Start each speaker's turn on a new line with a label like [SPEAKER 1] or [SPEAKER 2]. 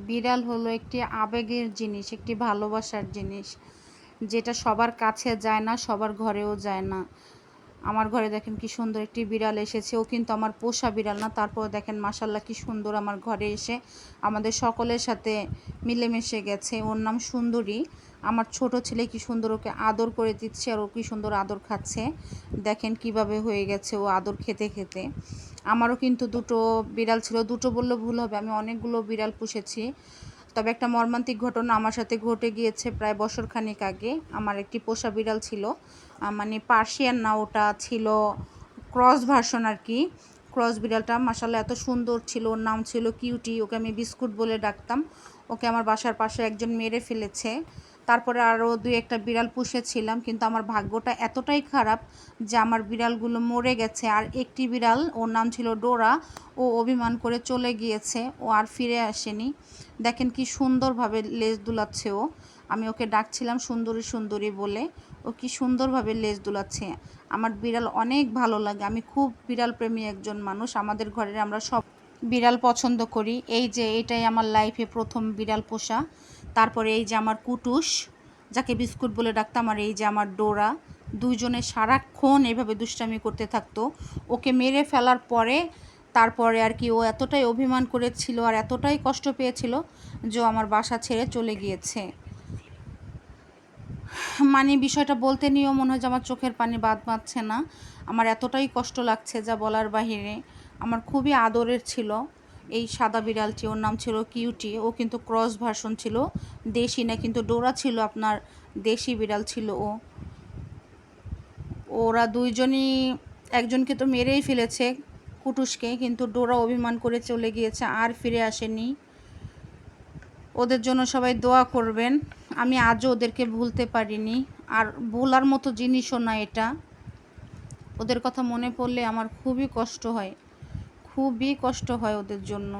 [SPEAKER 1] বিড়াল হলো একটি আবেগের জিনিস, একটি ভালোবাসার জিনিস, যেটা সবার কাছে যায় না, সবার ঘরেও যায় না। আমার ঘরে দেখেন কি সুন্দর একটি বিড়াল এসেছে। ও কিন্তু আমার পোষা বিড়াল না, তারপর দেখেন মাশাল্লাহ কি সুন্দর আমার ঘরে এসে আমাদের সকলের সাথে মিলেমিশে গেছে। ওর নাম সুন্দরী। আমার ছোট ছেলে কি সুন্দর ওকে আদর করে দিচ্ছে, আর ও কি সুন্দর আদর খাচ্ছে। দেখেন কিভাবে হয়ে গেছে ও আদর খেতে খেতে। আমারও কিন্তু দুটো বিড়াল ছিল, দুটো বললে ভুল হবে, আমি অনেকগুলো বিড়াল পুষেছি। তবে একটা মর্মান্তিক ঘটনা আমার সাথে ঘটে গিয়েছে প্রায় বছরখানেক আগে। আমার একটি পোষা বিড়াল ছিল, মানে পার্সিয়ান না, ওটা ছিল ক্রস ভার্সন আর কি। ক্রস বিড়ালটা মাশাআল্লাহ এত সুন্দর ছিল, ওর নাম ছিল কিউটি। ওকে আমি বিস্কুট বলে ডাকতাম। ওকে আমার বাসার পাশে একজন মেরে ফেলেছে। তারপরে আরও দুই একটা বিড়াল পুষেছিলাম, কিন্তু আমার ভাগ্যটা এতটাই খারাপ যে আমার বিড়ালগুলো মরে গেছে। আর একটি বিড়াল, ওর নাম ছিল ডোরা, ও অভিমান করে চলে গিয়েছে, ও আর ফিরে আসেনি। দেখেন কি সুন্দরভাবে লেজ দুলাচ্ছে ও। আমি ওকে ডাকছিলাম সুন্দরী সুন্দরী বলে, ও কি সুন্দরভাবে লেজ দুলাচ্ছে। আমার বিড়াল অনেক ভালো লাগে, আমি খুব বিড়াল প্রেমী একজন মানুষ। আমাদের ঘরের আমরা সব বিড়াল পছন্দ করি। এই যে এটাই আমার লাইফে প্রথম বিড়াল পোষা। তারপরে এই যে আমার কুটুস, যাকে বিস্কুট বলে ডাকতাম, আর এই যে আমার ডোরা। দুইজনে সারাক্ষণ এভাবে দুষ্টামি করতে থাকতো। ওকে মেরে ফেলার পরে তারপরে আর কি ও এতটাই অভিমান করেছিল আর এতটাই কষ্ট পেয়েছিল যে আমার বাসা ছেড়ে চলে গিয়েছে। মানে বিষয়টা বলতে নিয়েও মনে হয় যে আমার চোখের পানি বাদ বাঁধছে না। আমার এতটাই কষ্ট লাগছে যা বলার বাহিরে। আমার খুবই আদরের ছিল এই সাদা বিড়ালটি, ওর নাম ছিল কিউটি। ও কিন্তু ক্রস ভার্সন ছিল, দেশি না, কিন্তু ডোরা ছিল আপনার দেশি বিড়াল ছিল ও। ওরা দুইজনই, একজনকে তো মেরেই ফেলেছে কুটুসকে, কিন্তু ডোরা অভিমান করে চলে গিয়েছে, আর ফিরে আসেনি। ওদের জন্য সবাই দোয়া করবেন। আমি আজও ওদেরকে ভুলতে পারিনি, আর ভোলার মতো জিনিসও না এটা। ওদের কথা মনে পড়লে আমার খুবই কষ্ট হয়, খুবই কষ্ট হয় ওদের জন্য।